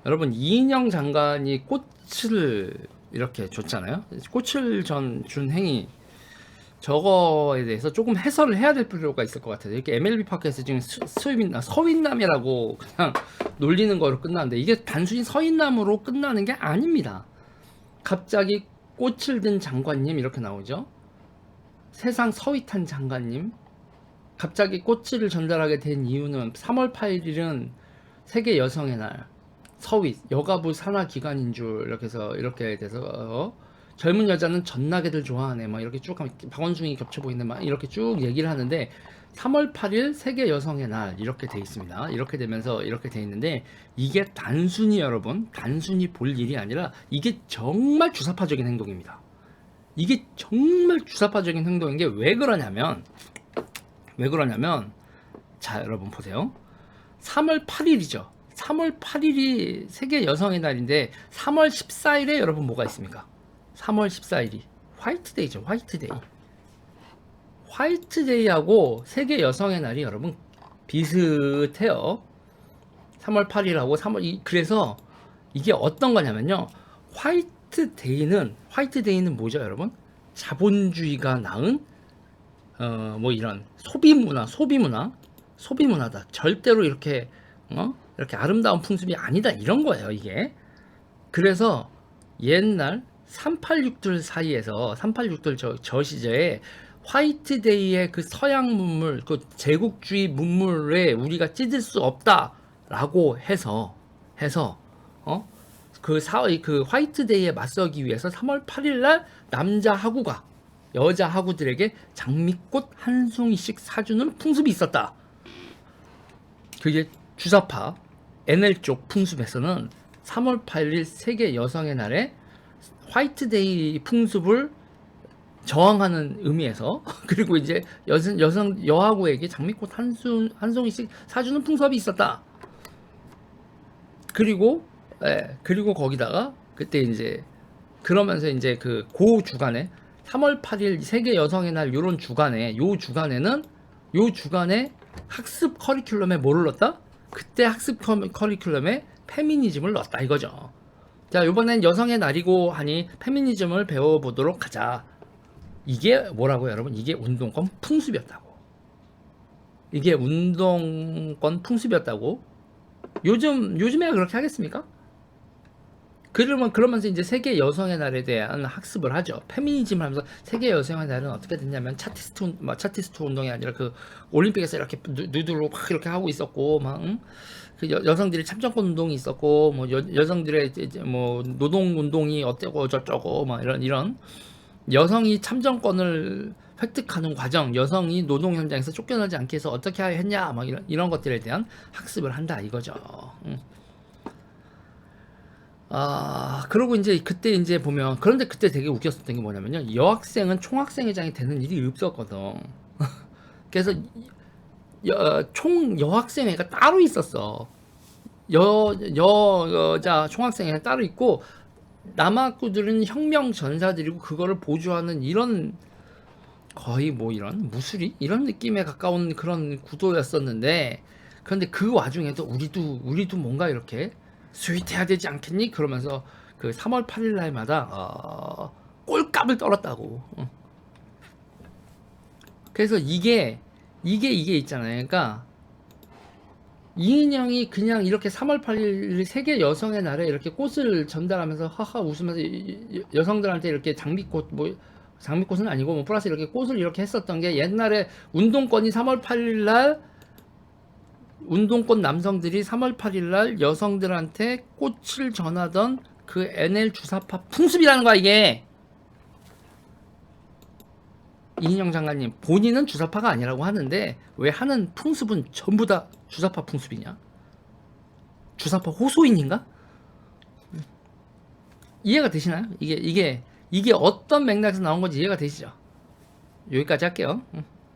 여러분 이인영 장관이 꽃을 이렇게 줬잖아요. 꽃을 준 행위 저거에 대해서 조금 해설을 해야 될 필요가 있을 것 같아요. 이렇게 MLB 파크에서 지금 서인남이라고 그냥 놀리는 거로 끝나는데 이게 단순히 서인남으로 끝나는 게 아닙니다. 갑자기 꽃을 든 장관님 이렇게 나오죠. 세상 서윗한 장관님. 갑자기 꽃을 전달하게 된 이유는 3월 8일은 세계 여성의 날. 서윗 여가부 산하 기관인 줄 이렇게 해서 이렇게 돼서 젊은 여자는 젖나게들 좋아하네 막 이렇게 쭉 하면 박원순이 겹쳐 보이네 막 이렇게 쭉 얘기를 하는데 3월 8일 세계 여성의 날 이렇게 돼 있습니다. 이렇게 되면서 이렇게 돼 있는데 이게 단순히 여러분 단순히 볼 일이 아니라 이게 정말 주사파적인 행동입니다. 이게 정말 주사파적인 행동인 게 왜 그러냐면 자 여러분 보세요. 3월 8일이죠. 3월 8일이 세계 여성의 날인데 3월 14일에 여러분 뭐가 있습니까? 3월 14일이 화이트데이죠. 화이트데이. 화이트데이하고 세계 여성의 날이 여러분 비슷해요. 3월 8일하고 그래서 이게 어떤 거냐면요. 화이트데이는 뭐죠, 여러분? 자본주의가 낳은 뭐 이런 소비문화다. 절대로 이렇게 이렇게 아름다운 풍습이 아니다 이런 거예요, 이게. 그래서 옛날 386들 사이에서 386들 저 시절에 화이트데이의 그 서양 문물, 그 제국주의 문물에 우리가 찢을 수 없다라고 해서 그 화이트데이에 맞서기 위해서 3월 8일 날 남자 하구가 여자 하구들에게 장미꽃 한 송이씩 사주는 풍습이 있었다. 그게 주사파 NL 쪽 풍습에서는 3월 8일 세계 여성의 날에 화이트데이 풍습을 저항하는 의미에서 그리고 이제 여하구에게 장미꽃 한 송이씩 사주는 풍습이 있었다. 그리고 거기다가 그때 이제 그러면서 이제 고 주간에 3월 8일 세계 여성의 날 요런 주간에 요 주간에 학습 커리큘럼에 뭐를 넣었다? 그때 학습 커리큘럼에 페미니즘을 넣었다 이거죠. 자, 이번엔 여성의 날이고 하니 페미니즘을 배워보도록 하자. 이게 뭐라고 여러분? 이게 운동권 풍습이었다고. 요즘에 그렇게 하겠습니까? 그러면서 이제 세계 여성의 날에 대한 학습을 하죠. 페미니즘을 하면서 세계 여성의 날은 어떻게 됐냐면 차티스트 운동이 아니라 그 올림픽에서 이렇게 누드로 막 이렇게 하고 있었고 그 여성들의 참정권 운동이 있었고 뭐 여성들의 이제 뭐 노동 운동이 어쩌고 저쩌고 막 이런 여성이 참정권을 획득하는 과정, 여성이 노동 현장에서 쫓겨나지 않게 해서 어떻게 했냐 막 이런 것들에 대한 학습을 한다 이거죠. 그러고 이제 그때 이제 보면 그런데 그때 되게 웃겼었던 게 뭐냐면요. 여학생은 총학생회장이 되는 일이 없었거든. 그래서 여학생회가 따로 있었어. 여자 총학생회가 따로 있고 남학구들은 혁명 전사들이고 그거를 보조하는 이런 거의 뭐 이런 무수리 이런 느낌에 가까운 그런 구도였었는데 그런데 그 와중에도 우리도 뭔가 이렇게 스윗해야 되지 않겠니? 그러면서 그 3월 8일 날마다 꼴값을 떨었다고. 그래서 이게 있잖아요. 그러니까 이인영이 그냥 이렇게 3월 8일 세계 여성의 날에 이렇게 꽃을 전달하면서 하하 웃으면서 여성들한테 이렇게 장미꽃은 아니고 뭐 플러스 이렇게 꽃을 이렇게 했었던 게 옛날에 운동권이 3월 8일 날 운동권 남성들이 3월 8일 날 여성들한테 꽃을 전하던 그 NL 주사파 풍습이라는 거야 이게. 이인영 장관님 본인은 주사파가 아니라고 하는데 왜 하는 풍습은 전부 다 주사파 풍습이냐? 주사파 호소인인가? 이해가 되시나요? 이게 어떤 맥락에서 나온 건지 이해가 되시죠? 여기까지 할게요.